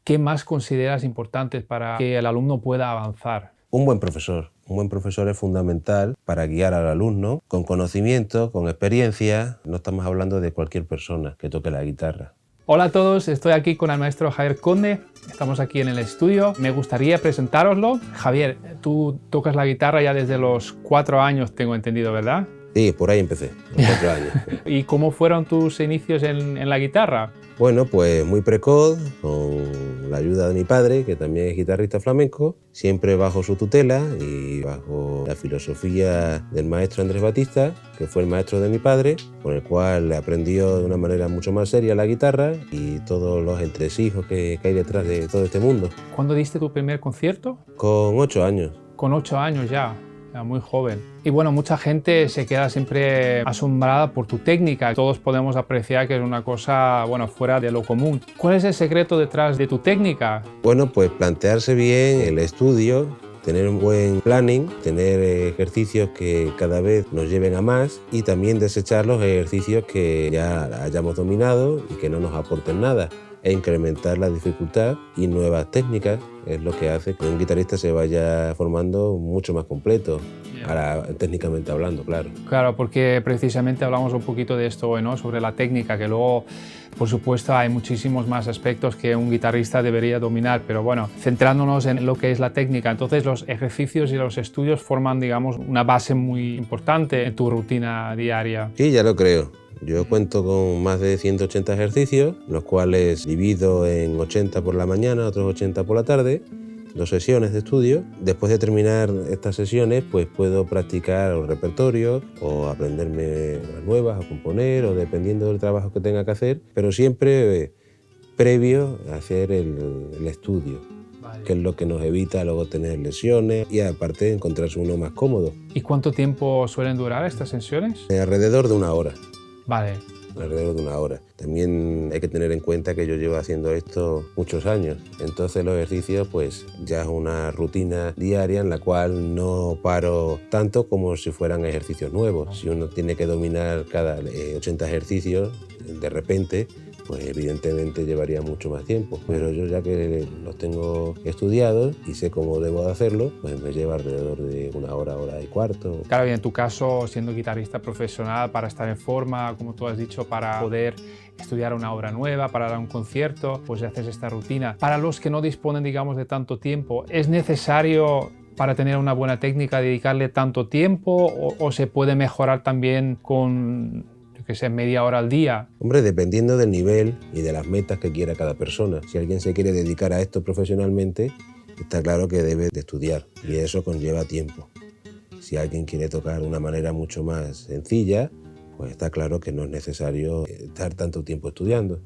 ¿Qué más consideras importantes para que el alumno pueda avanzar? Un buen profesor. Un buen profesor es fundamental para guiar al alumno con conocimiento, con experiencia. No estamos hablando de cualquier persona que toque la guitarra. Hola a todos, estoy aquí con el maestro Javier Conde. Estamos aquí en el estudio. Me gustaría presentároslo. Javier, tú tocas la guitarra ya desde los 4 años, tengo entendido, ¿verdad? Sí, por ahí empecé, a los 4 años. ¿Y cómo fueron tus inicios en la guitarra? Bueno, pues muy precoz, con la ayuda de mi padre, que también es guitarrista flamenco, siempre bajo su tutela y bajo la filosofía del maestro Andrés Batista, que fue el maestro de mi padre, con el cual aprendió de una manera mucho más seria la guitarra y todos los entresijos que hay detrás de todo este mundo. ¿Cuándo diste tu primer concierto? Con 8 años. Con 8 años ya. Muy joven. Y bueno, mucha gente se queda siempre asombrada por tu técnica. Todos podemos apreciar que es una cosa, bueno, fuera de lo común. ¿Cuál es el secreto detrás de tu técnica? Bueno, pues plantearse bien el estudio, tener un buen planning, tener ejercicios que cada vez nos lleven a más y también desechar los ejercicios que ya hayamos dominado y que no nos aporten nada, e incrementar la dificultad y nuevas técnicas es lo que hace que un guitarrista se vaya formando mucho más completo, técnicamente hablando, claro. Claro, porque precisamente hablamos un poquito de esto hoy, ¿no? Sobre la técnica, que luego, por supuesto, hay muchísimos más aspectos que un guitarrista debería dominar, pero bueno, centrándonos en lo que es la técnica, entonces los ejercicios y los estudios forman, digamos, una base muy importante en tu rutina diaria. Sí, ya lo creo. Yo cuento con más de 180 ejercicios, los cuales divido en 80 por la mañana, otros 80 por la tarde, 2 sesiones de estudio. Después de terminar estas sesiones, pues puedo practicar el repertorio o aprenderme las nuevas, a componer, o dependiendo del trabajo que tenga que hacer, pero siempre previo a hacer el estudio, que es lo que nos evita luego tener lesiones y aparte encontrarse uno más cómodo. ¿Y cuánto tiempo suelen durar estas sesiones? Alrededor de 1 hora. Vale. Alrededor de 1 hora. También hay que tener en cuenta que yo llevo haciendo esto muchos años, entonces los ejercicios pues ya es una rutina diaria en la cual no paro tanto como si fueran ejercicios nuevos. Si uno tiene que dominar cada 80 ejercicios de repente, pues evidentemente llevaría mucho más tiempo, pero yo ya que los tengo estudiados y sé cómo debo de hacerlo, pues me lleva alrededor de 1 hora, hora y cuarto. Claro, y en tu caso, siendo guitarrista profesional, para estar en forma, como tú has dicho, para poder estudiar una obra nueva, para dar un concierto, pues haces esta rutina. Para los que no disponen, digamos, de tanto tiempo, ¿es necesario para tener una buena técnica dedicarle tanto tiempo o se puede mejorar también con, que sea media hora al día? Hombre, dependiendo del nivel y de las metas que quiera cada persona. Si alguien se quiere dedicar a esto profesionalmente, está claro que debe de estudiar y eso conlleva tiempo. Si alguien quiere tocar de una manera mucho más sencilla, pues está claro que no es necesario estar tanto tiempo estudiando.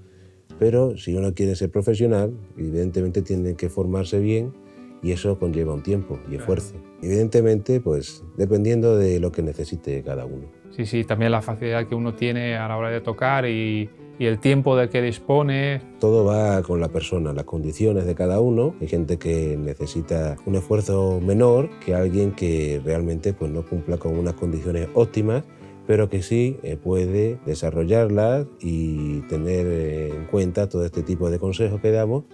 Pero si uno quiere ser profesional, evidentemente tiene que formarse bien y eso conlleva un tiempo y esfuerzo. Evidentemente, pues dependiendo de lo que necesite cada uno. Sí, sí, también la facilidad que uno tiene a la hora de tocar y el tiempo del que dispone. Todo va con la persona, las condiciones de cada uno. Hay gente que necesita un esfuerzo menor que alguien que realmente pues, no cumpla con unas condiciones óptimas, pero que sí puede desarrollarlas y tener en cuenta todo este tipo de consejos que damos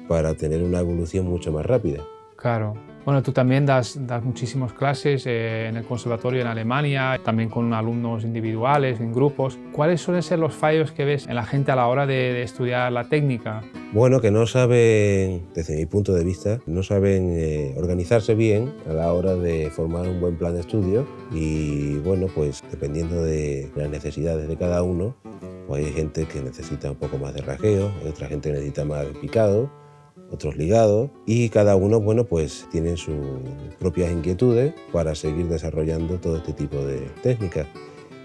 para tener una evolución mucho más rápida. Claro. Bueno, tú también das muchísimas clases en el conservatorio en Alemania, también con alumnos individuales, en grupos. ¿Cuáles suelen ser los fallos que ves en la gente a la hora de estudiar la técnica? Bueno, que no saben, desde mi punto de vista, no saben organizarse bien a la hora de formar un buen plan de estudio y bueno, pues dependiendo de las necesidades de cada uno, pues hay gente que necesita un poco más de rasgueo, otra gente necesita más picado, otros ligados y cada uno, bueno, pues tiene sus propias inquietudes para seguir desarrollando todo este tipo de técnicas.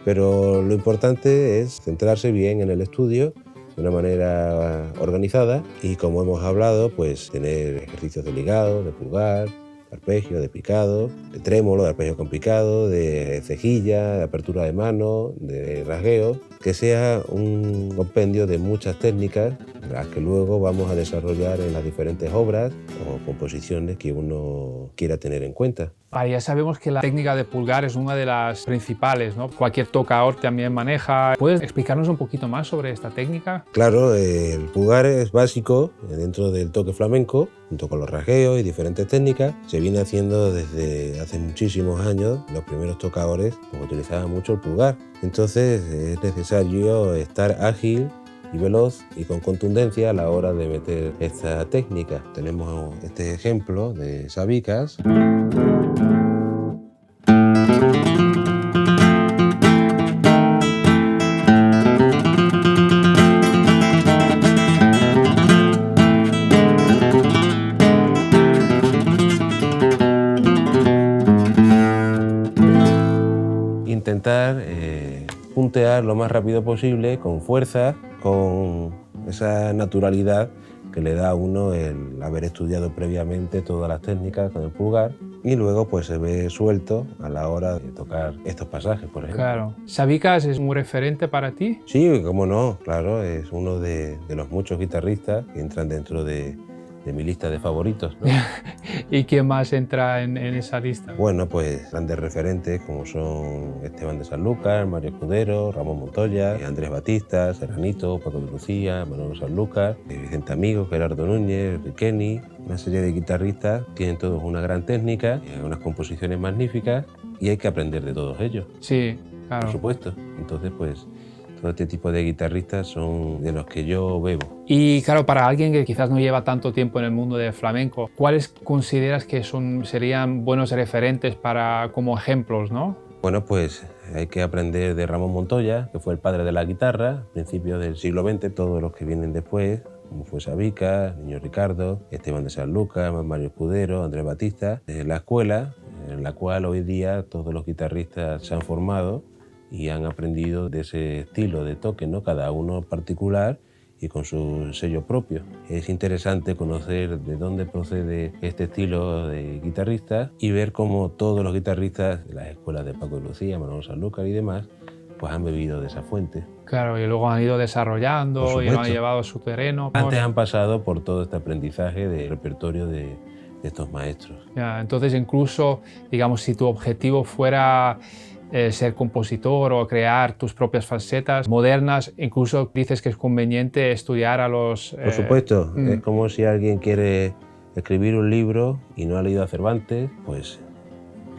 Pero lo importante es centrarse bien en el estudio de una manera organizada y, como hemos hablado, pues tener ejercicios de ligado, de pulgar, de arpegio, de picado, de trémolo, de arpegio con picado, de cejilla, de apertura de mano, de rasgueo, que sea un compendio de muchas técnicas las que luego vamos a desarrollar en las diferentes obras o composiciones que uno quiera tener en cuenta. Vale, ya sabemos que la técnica de pulgar es una de las principales, ¿no? Cualquier tocador también maneja. ¿Puedes explicarnos un poquito más sobre esta técnica? Claro, el pulgar es básico dentro del toque flamenco, junto con los rasgueos y diferentes técnicas. Se viene haciendo desde hace muchísimos años. Los primeros tocadores pues, utilizaban mucho el pulgar. Entonces es necesario estar ágil y veloz y con contundencia a la hora de meter esta técnica. Tenemos este ejemplo de Sabicas. Intentar puntear lo más rápido posible, con fuerza, con esa naturalidad que le da a uno el haber estudiado previamente todas las técnicas con el pulgar y luego pues se ve suelto a la hora de tocar estos pasajes, por ejemplo. Claro. ¿Sabicas es un referente para ti? Sí, cómo no, claro, es uno de los muchos guitarristas que entran dentro de mi lista de favoritos, ¿no? ¿Y quién más entra en esa lista? Bueno, pues grandes referentes como son Esteban de Sanlúcar, Mario Escudero, Ramón Montoya, Andrés Batista, Serranito, Paco de Lucía, Manolo Sanlúcar, Vicente Amigo, Gerardo Núñez, Riqueni, una serie de guitarristas. Tienen todos una gran técnica, unas composiciones magníficas y hay que aprender de todos ellos. Sí, claro. Por supuesto. Entonces, pues todo este tipo de guitarristas son de los que yo bebo. Y claro, para alguien que quizás no lleva tanto tiempo en el mundo del flamenco, ¿cuáles consideras que serían buenos referentes como ejemplos, ¿no? Bueno, pues hay que aprender de Ramón Montoya, que fue el padre de la guitarra, a principios del siglo XX, todos los que vienen después, como fue Sabicas, Niño Ricardo, Esteban de Sanlúcar, Mario Escudero, Andrés Batista, la escuela en la cual hoy día todos los guitarristas se han formado y han aprendido de ese estilo de toque, ¿no? Cada uno particular y con su sello propio. Es interesante conocer de dónde procede este estilo de guitarrista y ver cómo todos los guitarristas de las escuelas de Paco de Lucía, Manolo Sanlúcar y demás, pues han bebido de esa fuente. Claro, y luego han ido desarrollando y lo han llevado a su terreno. Antes han pasado por todo este aprendizaje del repertorio de estos maestros. Ya, entonces incluso, digamos, si tu objetivo fuera ser compositor o crear tus propias facetas modernas, incluso dices que es conveniente estudiar a los... Por supuesto, es como si alguien quiere escribir un libro y no ha leído a Cervantes, pues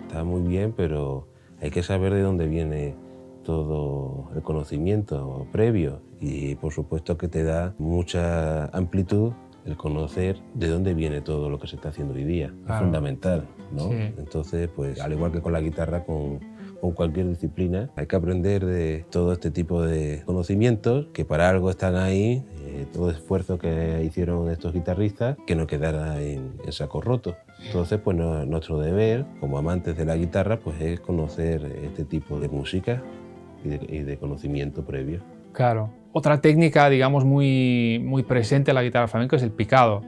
está muy bien, pero hay que saber de dónde viene todo el conocimiento previo y por supuesto que te da mucha amplitud el conocer de dónde viene todo lo que se está haciendo hoy día. Claro. Es fundamental, ¿no? Sí. Entonces, pues al igual que con la guitarra, con cualquier disciplina, hay que aprender de todo este tipo de conocimientos que para algo están ahí, todo el esfuerzo que hicieron estos guitarristas, que no quedara en saco roto. Entonces, pues nuestro deber, como amantes de la guitarra, pues es conocer este tipo de música y de conocimiento previo. Claro. Otra técnica, digamos, muy presente en la guitarra flamenca es el picado,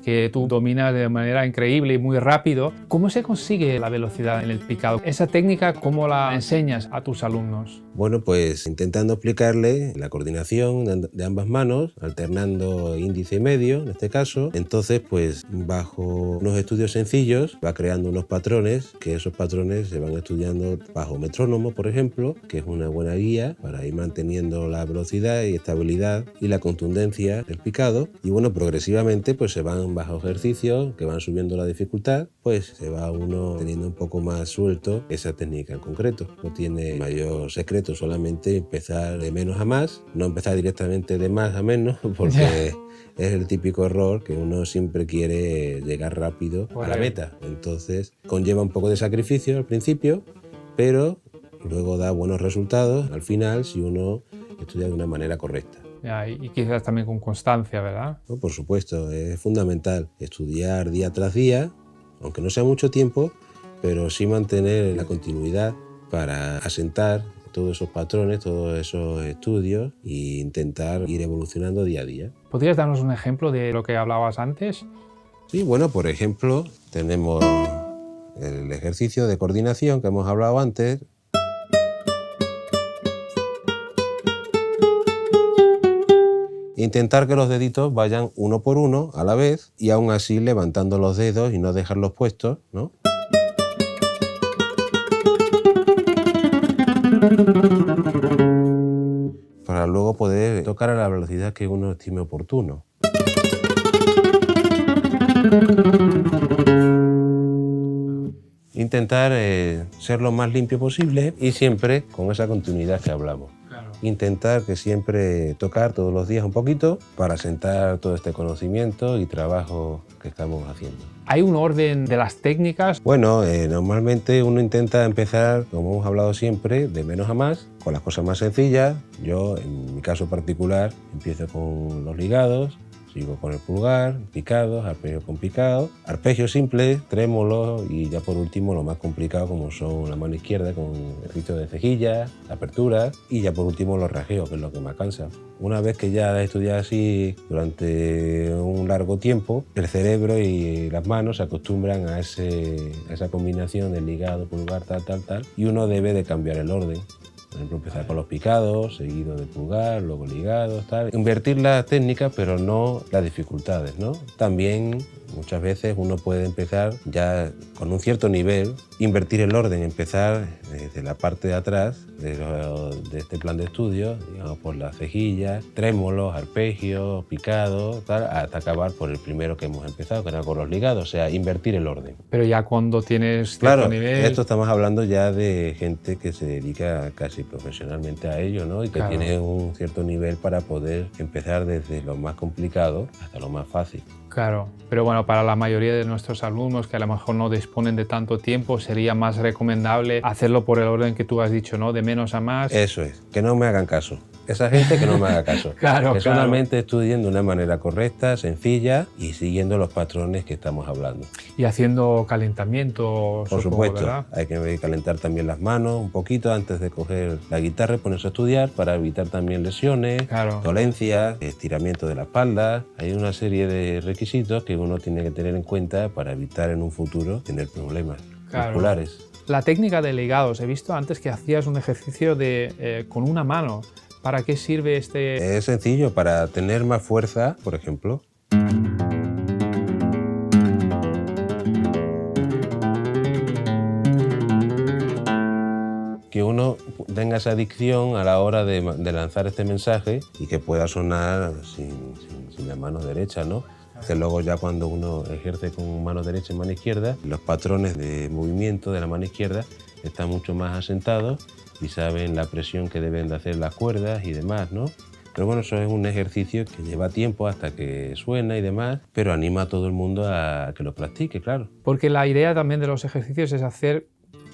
que tú dominas de manera increíble y muy rápido. ¿Cómo se consigue la velocidad en el picado? ¿Esa técnica cómo la enseñas a tus alumnos? Bueno, pues intentando explicarle la coordinación de ambas manos, alternando índice y medio, en este caso. Entonces, pues bajo unos estudios sencillos, va creando unos patrones, que esos patrones se van estudiando bajo metrónomo, por ejemplo, que es una buena guía para ir manteniendo la velocidad y estabilidad y la contundencia del picado. Y bueno, progresivamente pues se van bajo ejercicios que van subiendo la dificultad, pues se va uno teniendo un poco más suelto esa técnica en concreto. No tiene mayor secreto, solamente empezar de menos a más, no empezar directamente de más a menos, porque es el típico error que uno siempre quiere llegar rápido a la meta. Entonces conlleva un poco de sacrificio al principio, pero luego da buenos resultados al final si uno estudia de una manera correcta. Y quizás también con constancia, ¿verdad? No, por supuesto, es fundamental estudiar día tras día, aunque no sea mucho tiempo, pero sí mantener la continuidad para asentar todos esos patrones, todos esos estudios e intentar ir evolucionando día a día. ¿Podrías darnos un ejemplo de lo que hablabas antes? Sí, bueno, por ejemplo, tenemos el ejercicio de coordinación que hemos hablado antes. Intentar que los deditos vayan uno por uno a la vez y aún así levantando los dedos y no dejarlos puestos, ¿no? Para luego poder tocar a la velocidad que uno estime oportuno. Intentar ser lo más limpio posible y siempre con esa continuidad que hablamos. Claro. Intentar que siempre tocar todos los días un poquito para sentar todo este conocimiento y trabajo que estamos haciendo. ¿Hay un orden de las técnicas? Bueno, normalmente uno intenta empezar, como hemos hablado siempre, de menos a más, con las cosas más sencillas. Yo, en mi caso particular, empiezo con los ligados, sigo con el pulgar, picados, arpegio con picado, arpegios simples, trémolos y ya por último lo más complicado como son la mano izquierda con el rito de cejilla, apertura y ya por último los rajeos, que es lo que más cansa. Una vez que ya has estudiado así durante un largo tiempo, el cerebro y las manos se acostumbran a esa combinación de ligado, pulgar, tal, y uno debe de cambiar el orden. Por ejemplo, empezar con los picados, seguido de pulgar, luego ligados, tal. Invertir las técnicas, pero no las dificultades, ¿no? También muchas veces uno puede empezar ya con un cierto nivel, invertir el orden, empezar desde la parte de atrás de este plan de estudio, digamos, por las cejillas, trémolos, arpegios, picados, tal, hasta acabar por el primero que hemos empezado, que era con los ligados, o sea, invertir el orden. Pero ya cuando tienes cierto Claro, nivel... esto estamos hablando ya de gente que se dedica casi profesionalmente a ello, ¿no? Y que Claro. tiene un cierto nivel para poder empezar desde lo más complicado hasta lo más fácil. Claro, pero bueno, para la mayoría de nuestros alumnos que a lo mejor no disponen de tanto tiempo, sería más recomendable hacerlo por el orden que tú has dicho, ¿no? De menos a más. Eso es, que no me hagan caso. Esa gente que no me haga caso. Claro, que claro. solamente estudien de una manera correcta, sencilla y siguiendo los patrones que estamos hablando. Y haciendo calentamiento, Por supongo, supuesto, ¿verdad? hay que calentar también las manos un poquito antes de coger la guitarra y ponerse a estudiar para evitar también lesiones, Claro. dolencias, estiramiento de la espalda. Hay una serie de requisitos que uno tiene que tener en cuenta para evitar en un futuro tener problemas musculares. La técnica de ligados, he visto antes que hacías un ejercicio con una mano. ¿Para qué sirve este...? Es sencillo, para tener más fuerza, por ejemplo. Que uno tenga esa dicción a la hora de lanzar este mensaje y que pueda sonar sin la mano derecha, ¿no? Que luego ya cuando uno ejerce con mano derecha y mano izquierda, los patrones de movimiento de la mano izquierda están mucho más asentados y saben la presión que deben de hacer las cuerdas y demás, ¿no? Pero bueno, eso es un ejercicio que lleva tiempo hasta que suena y demás, pero anima a todo el mundo a que lo practique, claro. Porque la idea también de los ejercicios es hacer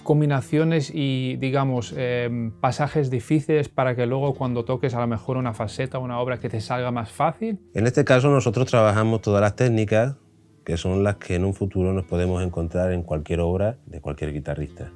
combinaciones y, digamos, pasajes difíciles para que luego cuando toques a lo mejor una faceta o una obra que te salga más fácil. En este caso nosotros trabajamos todas las técnicas que son las que en un futuro nos podemos encontrar en cualquier obra de cualquier guitarrista.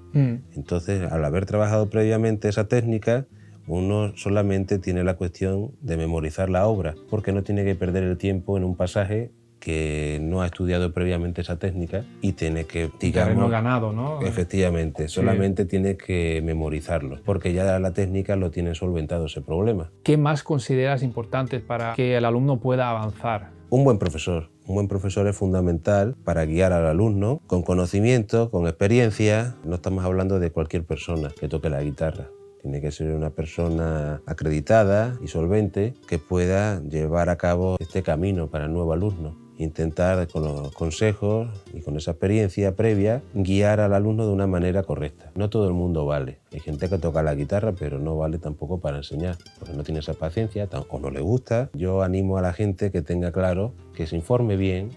Entonces, al haber trabajado previamente esa técnica, uno solamente tiene la cuestión de memorizar la obra, porque no tiene que perder el tiempo en un pasaje que no ha estudiado previamente esa técnica y tiene que, digamos... Terreno ganado, ¿no? Efectivamente, solamente tiene que memorizarlo, porque ya la técnica lo tiene solventado ese problema. ¿Qué más consideras importantes para que el alumno pueda avanzar? Un buen profesor. Un buen profesor es fundamental para guiar al alumno con conocimiento, con experiencia. No estamos hablando de cualquier persona que toque la guitarra. Tiene que ser una persona acreditada y solvente que pueda llevar a cabo este camino para el nuevo alumno. Intentar con los consejos y con esa experiencia previa guiar al alumno de una manera correcta. No todo el mundo vale. Hay gente que toca la guitarra pero no vale tampoco para enseñar porque no tiene esa paciencia o no le gusta. Yo animo a la gente que tenga claro que se informe bien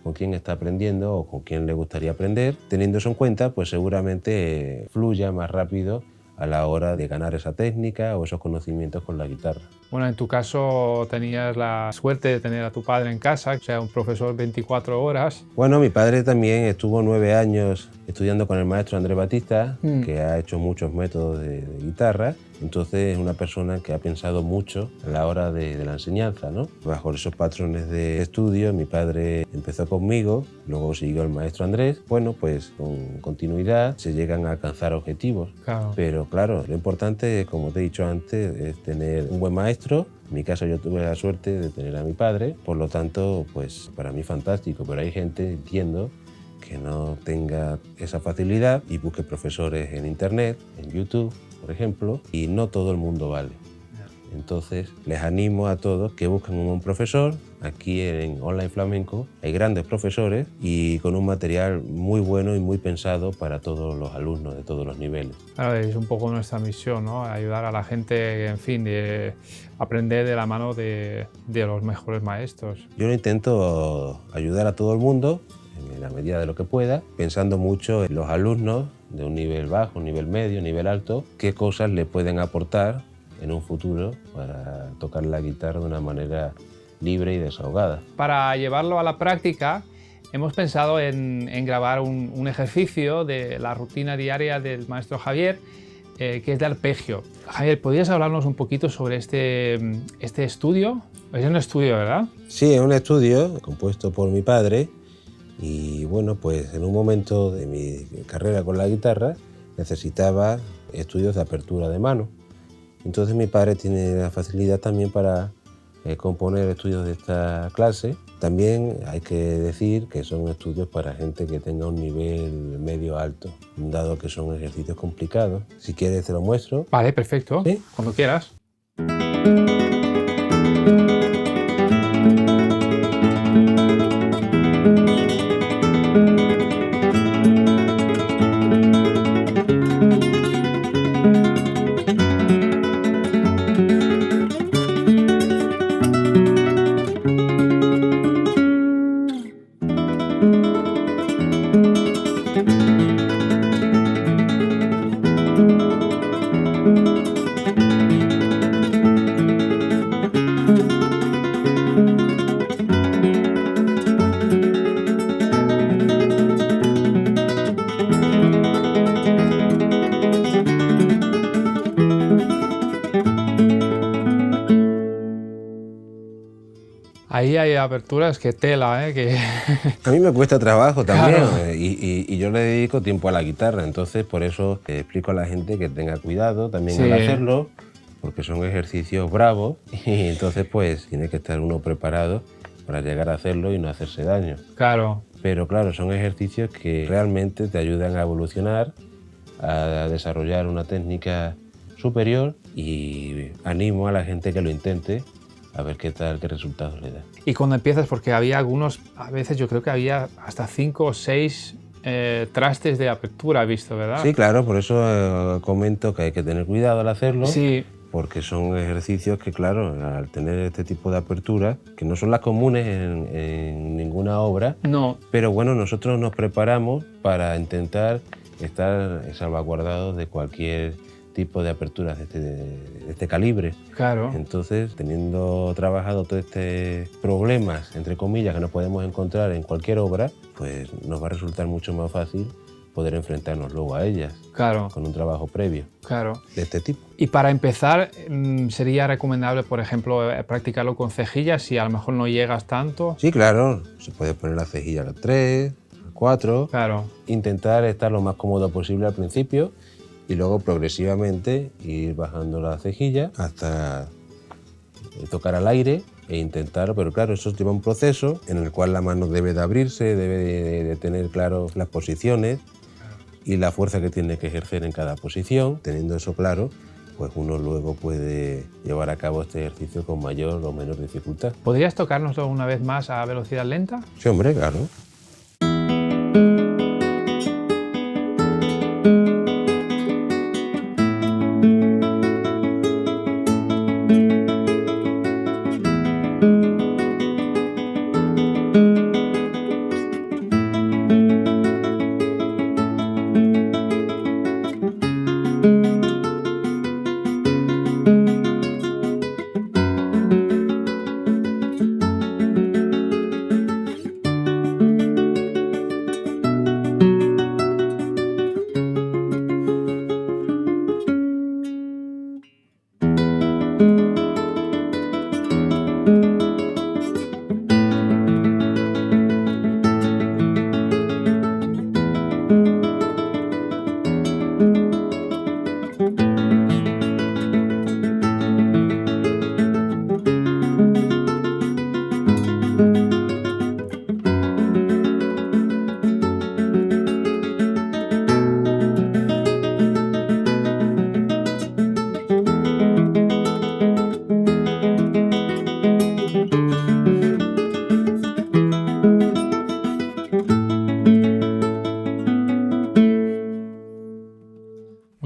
con quién está aprendiendo o con quién le gustaría aprender. Teniendo eso en cuenta, pues seguramente fluya más rápido a la hora de ganar esa técnica o esos conocimientos con la guitarra. Bueno, en tu caso tenías la suerte de tener a tu padre en casa, o sea, un profesor 24 horas. Bueno, mi padre también estuvo 9 años estudiando con el maestro Andrés Batista, que ha hecho muchos métodos de guitarra. Entonces es una persona que ha pensado mucho a la hora de la enseñanza, ¿no? Bajo esos patrones de estudio, mi padre empezó conmigo, luego siguió el maestro Andrés. Bueno, pues con continuidad se llegan a alcanzar objetivos. Claro. Pero claro, lo importante, como te he dicho antes, es tener un buen maestro En mi caso yo tuve la suerte de tener a mi padre, por lo tanto, pues para mí fantástico, pero hay gente, entiendo, que no tenga esa facilidad y busque profesores en internet, en YouTube, por ejemplo, y no todo el mundo vale. Entonces, les animo a todos que busquen un buen profesor. Aquí en Online Flamenco hay grandes profesores y con un material muy bueno y muy pensado para todos los alumnos de todos los niveles. Claro, es un poco nuestra misión, ¿no? Ayudar a la gente, en fin, de aprender de la mano de los mejores maestros. Yo lo intento ayudar a todo el mundo en la medida de lo que pueda, pensando mucho en los alumnos de un nivel bajo, un nivel medio, un nivel alto, qué cosas le pueden aportar en un futuro para tocar la guitarra de una manera libre y desahogada. Para llevarlo a la práctica, hemos pensado en grabar un ejercicio de la rutina diaria del maestro Javier, que es de arpegio. Javier, ¿podrías hablarnos un poquito sobre este estudio? Es un estudio, ¿verdad? Sí, es un estudio compuesto por mi padre y bueno, pues en un momento de mi carrera con la guitarra necesitaba estudios de apertura de mano. Entonces mi padre tiene la facilidad también para componer estudios de esta clase. También hay que decir que son estudios para gente que tenga un nivel medio alto, dado que son ejercicios complicados. Si quieres te lo muestro. Vale, perfecto. ¿Sí? Cuando quieras. Ahí hay aperturas que tela, ¿eh? Que... A mí me cuesta trabajo también, Claro. y yo le dedico tiempo a la guitarra, entonces por eso explico a la gente que tenga cuidado también Sí. al hacerlo, porque son ejercicios bravos y entonces pues tiene que estar uno preparado para llegar a hacerlo y no hacerse daño. Claro. Pero claro, son ejercicios que realmente te ayudan a evolucionar, a desarrollar una técnica superior y animo a la gente que lo intente a ver qué resultados le da. Y cuando empiezas, porque había algunos, a veces yo creo que había hasta 5 o 6 trastes de apertura visto, ¿verdad? Sí, claro, por eso comento que hay que tener cuidado al hacerlo. Sí. Porque son ejercicios que, claro, al tener este tipo de aperturas, que no son las comunes en ninguna obra, No. pero bueno, nosotros nos preparamos para intentar estar salvaguardados de cualquier tipo de aperturas de este calibre. Claro. Entonces, teniendo trabajado todos estos problemas, entre comillas, que nos podemos encontrar en cualquier obra, pues nos va a resultar mucho más fácil poder enfrentarnos luego a ellas. Claro. Con un trabajo previo. Claro. De este tipo. Y para empezar, ¿sería recomendable, por ejemplo, practicarlo con cejillas si a lo mejor no llegas tanto? Sí, claro. Se puede poner la cejilla a las 3, a 4. Claro. Intentar estar lo más cómodo posible al principio y luego progresivamente ir bajando la cejilla hasta tocar al aire e intentar, pero claro, eso lleva un proceso en el cual la mano debe de abrirse, debe de tener claro las posiciones y la fuerza que tiene que ejercer en cada posición. Teniendo eso claro, pues uno luego puede llevar a cabo este ejercicio con mayor o menor dificultad. ¿Podrías tocárnoslo una vez más a velocidad lenta? Sí, hombre, claro.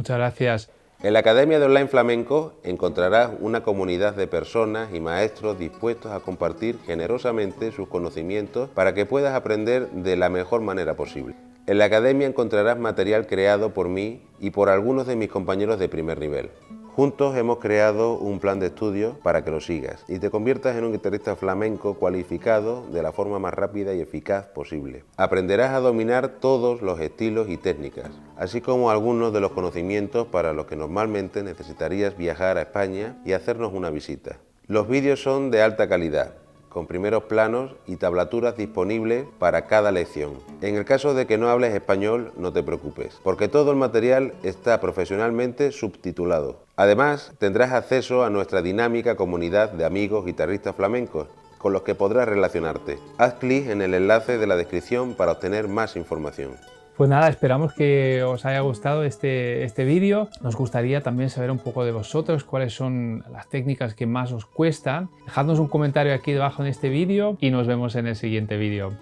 Muchas gracias. En la Academia de Online Flamenco encontrarás una comunidad de personas y maestros dispuestos a compartir generosamente sus conocimientos para que puedas aprender de la mejor manera posible. En la Academia encontrarás material creado por mí y por algunos de mis compañeros de primer nivel. Juntos hemos creado un plan de estudio para que lo sigas y te conviertas en un guitarrista flamenco cualificado de la forma más rápida y eficaz posible. Aprenderás a dominar todos los estilos y técnicas, así como algunos de los conocimientos para los que normalmente necesitarías viajar a España y hacernos una visita. Los vídeos son de alta calidad, con primeros planos y tablaturas disponibles para cada lección. En el caso de que no hables español, no te preocupes, porque todo el material está profesionalmente subtitulado. Además, tendrás acceso a nuestra dinámica comunidad de amigos guitarristas flamencos, con los que podrás relacionarte. Haz clic en el enlace de la descripción para obtener más información. Pues nada, esperamos que os haya gustado este vídeo. Nos gustaría también saber un poco de vosotros, cuáles son las técnicas que más os cuestan. Dejadnos un comentario aquí debajo en este vídeo y nos vemos en el siguiente vídeo.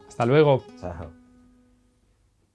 Hasta luego. Chao.